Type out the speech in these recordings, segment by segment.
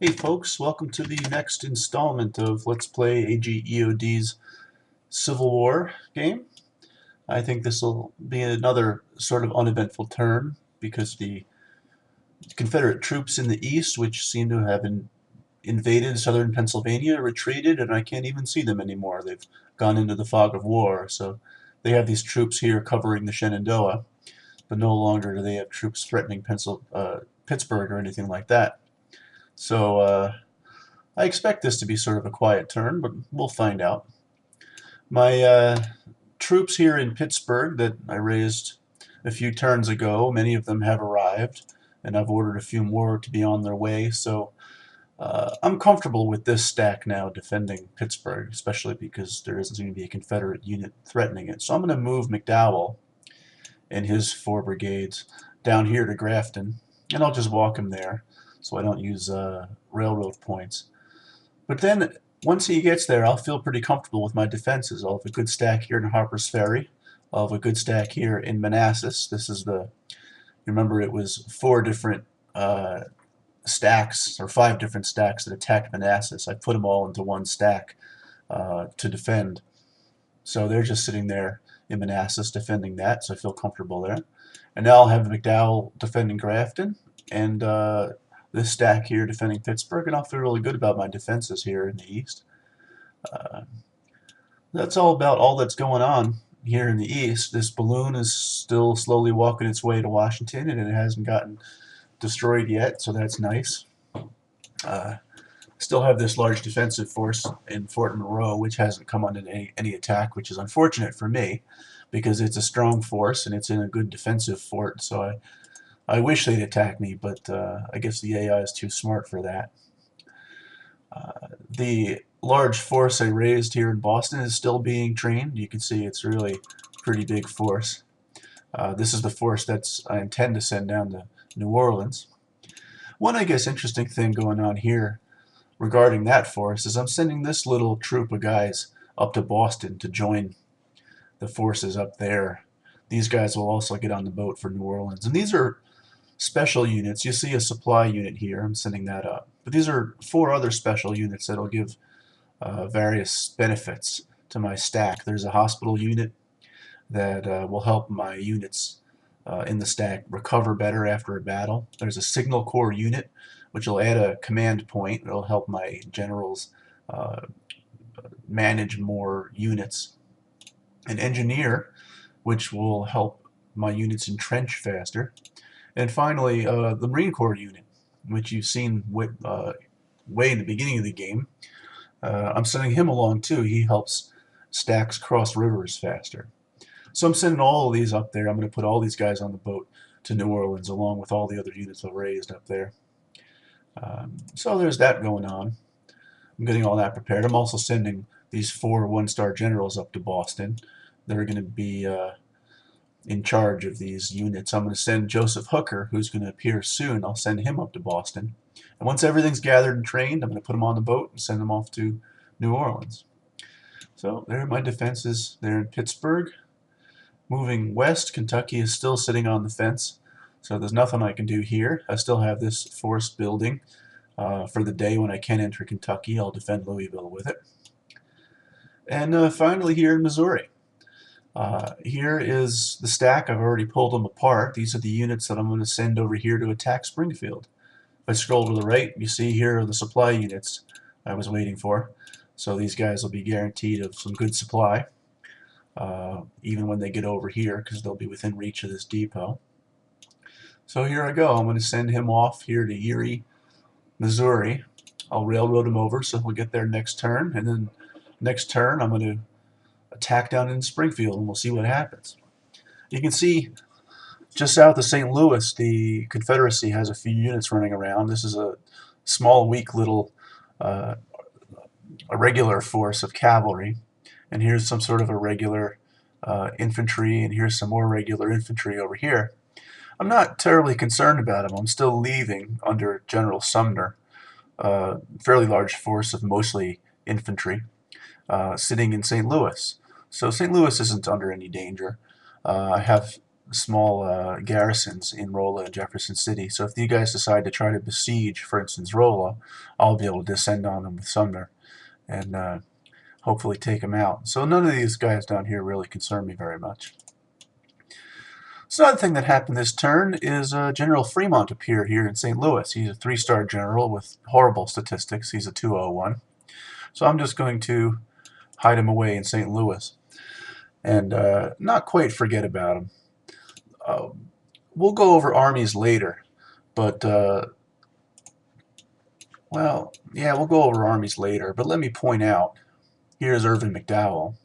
Hey folks, welcome to the next installment of Let's Play AGEOD's Civil War game. I think this will be another sort of uneventful turn because the Confederate troops in the east, which seem to have invaded southern Pennsylvania, retreated, and I can't even see them anymore. They've gone into the fog of war, so they have these troops here covering the Shenandoah, but no longer do they have troops threatening Pittsburgh or anything like that. So, I expect this to be sort of a quiet turn, but we'll find out. My troops here in Pittsburgh that I raised a few turns ago, many of them have arrived, and I've ordered a few more to be on their way, so I'm comfortable with this stack now defending Pittsburgh, especially because there doesn't seem to be a Confederate unit threatening it. So I'm going to move McDowell and his 4 brigades down here to Grafton, and I'll just walk him there so I don't use railroad points. But then, once he gets there, I'll feel pretty comfortable with my defenses. I'll have a good stack here in Harper's Ferry. I'll have a good stack here in Manassas. This is remember it was 4 different stacks, or 5 different stacks that attacked Manassas. I put them all into one stack to defend. So they're just sitting there in Manassas defending that, so I feel comfortable there. And now I'll have McDowell defending Grafton, and this stack here defending Pittsburgh, and I'll feel really good about my defenses here in the east. That's all that's going on here in the east. This balloon is still slowly walking its way to Washington, and it hasn't gotten destroyed yet, so that's nice. Still have this large defensive force in Fort Monroe, which hasn't come under any attack, which is unfortunate for me, because it's a strong force and it's in a good defensive fort, so I wish they'd attack me, but I guess the AI is too smart for that. The large force I raised here in Boston is still being trained. You can see it's really a pretty big force. This is the force I intend to send down to New Orleans. One, I guess, interesting thing going on here regarding that force is I'm sending this little troop of guys up to Boston to join the forces up there. These guys will also get on the boat for New Orleans. And these are special units. You see a supply unit here. I'm sending that up. But these are 4 other special units that will give various benefits to my stack. There's a hospital unit that will help my units in the stack recover better after a battle. There's a signal corps unit, which will add a command point. It'll help my generals manage more units. An engineer, which will help my units entrench faster. And finally, the Marine Corps unit, which you've seen way in the beginning of the game. I'm sending him along too. He helps stacks cross rivers faster. So I'm sending all of these up there. I'm going to put all these guys on the boat to New Orleans along with all the other units I've raised up there. So there's that going on. I'm getting all that prepared. I'm also sending these 4 1-star generals up to Boston. They're going to be in charge of these units. I'm going to send Joseph Hooker, who's going to appear soon. I'll send him up to Boston. And once everything's gathered and trained, I'm going to put them on the boat and send them off to New Orleans. So there are my defenses there in Pittsburgh. Moving west, Kentucky is still sitting on the fence, so there's nothing I can do here. I still have this force building for the day when I can enter Kentucky. I'll defend Louisville with it. And finally here in Missouri. Here is the stack. I've already pulled them apart. These are the units that I'm going to send over here to attack Springfield. If I scroll to the right, you see here are the supply units I was waiting for. So these guys will be guaranteed of some good supply, even when they get over here, because they'll be within reach of this depot. So here I go. I'm going to send him off here to Erie, Missouri. I'll railroad him over so he'll get there next turn, and then next turn I'm going to attack down in Springfield, and we'll see what happens. You can see just south of St. Louis, the Confederacy has a few units running around. This is a small, weak little irregular force of cavalry, and here's some sort of irregular infantry, and here's some more regular infantry over here. I'm not terribly concerned about them. I'm still leaving under General Sumner, a fairly large force of mostly infantry, sitting in St. Louis. So St. Louis isn't under any danger. I have small garrisons in Rolla and Jefferson City. So if you guys decide to try to besiege, for instance, Rolla, I'll be able to descend on them with Sumner and hopefully take them out. So none of these guys down here really concern me very much. So another thing that happened this turn is General Fremont appeared here in St. Louis. He's a 3-star general with horrible statistics. He's a 201. So I'm just going to hide him away in St. Louis and not quite forget about him. We'll go over armies later, but well, yeah, we'll go over armies later. But let me point out, here's Irvin McDowell,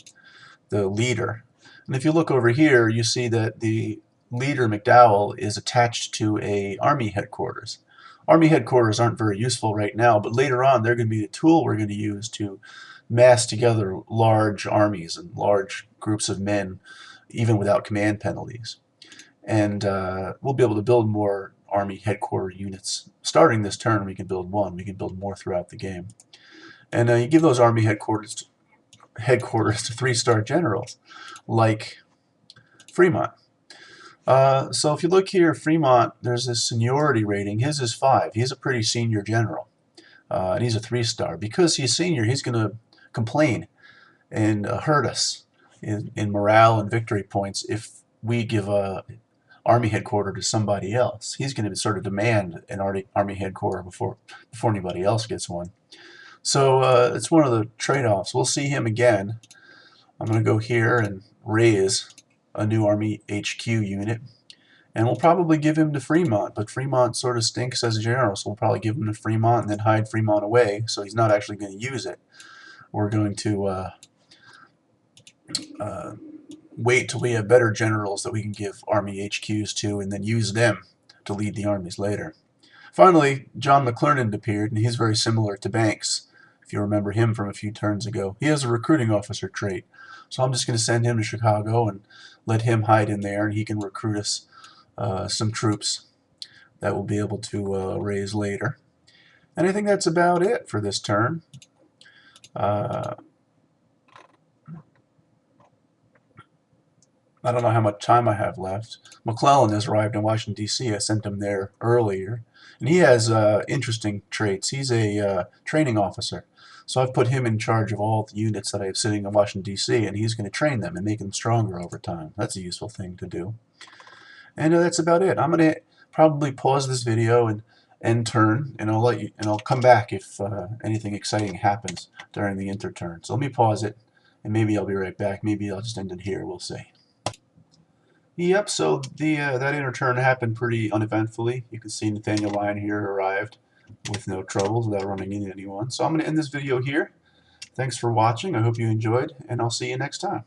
the leader. And if you look over here, you see that the leader, McDowell, is attached to a army headquarters. Army headquarters aren't very useful right now, but later on they're going to be a tool we're going to use to mass together large armies and large groups of men, even without command penalties. And we'll be able to build more army headquarter units. Starting this turn, we can build one. We can build more throughout the game. And you give those army headquarters to 3-star generals, like Fremont. So if you look here, Fremont, there's this seniority rating. His is 5. He's a pretty senior general, and he's a 3-star. Because he's senior, he's going to complain and hurt us in morale and victory points if we give a army headquarters to somebody else. He's going to sort of demand an army headquarters before anybody else gets one. So it's one of the trade-offs. We'll see him again. I'm going to go here and raise a new Army HQ unit. And we'll probably give him to Fremont, but Fremont sort of stinks as a general, so we'll probably give him to Fremont and then hide Fremont away, so he's not actually going to use it. We're going to wait till we have better generals that we can give Army HQs to and then use them to lead the armies later. Finally, John McClernand appeared, and he's very similar to Banks, if you remember him from a few turns ago. He has a recruiting officer trait, so I'm just going to send him to Chicago and let him hide in there, and he can recruit us some troops that we'll be able to raise later. And I think that's about it for this turn. I don't know how much time I have left. McClellan has arrived in Washington, D.C. I sent him there earlier. And he has interesting traits. He's a training officer. So I've put him in charge of all the units that I have sitting in Washington, D.C., and he's going to train them and make them stronger over time. That's a useful thing to do. And that's about it. I'm going to probably pause this video and end turn, and I'll come back if anything exciting happens during the interturn. So let me pause it, and maybe I'll be right back. Maybe I'll just end it here. We'll see. Yep, so that interturn happened pretty uneventfully. You can see Nathaniel Lyon here arrived with no troubles without running into anyone. So I'm going to end this video here. Thanks for watching. I hope you enjoyed, and I'll see you next time.